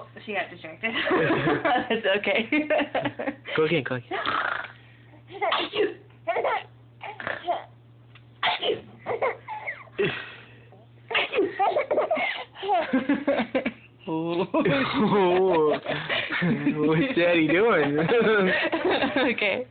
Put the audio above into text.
Oh, she got distracted. It's okay. Go again, go again. Oh. What's Daddy doing? Okay.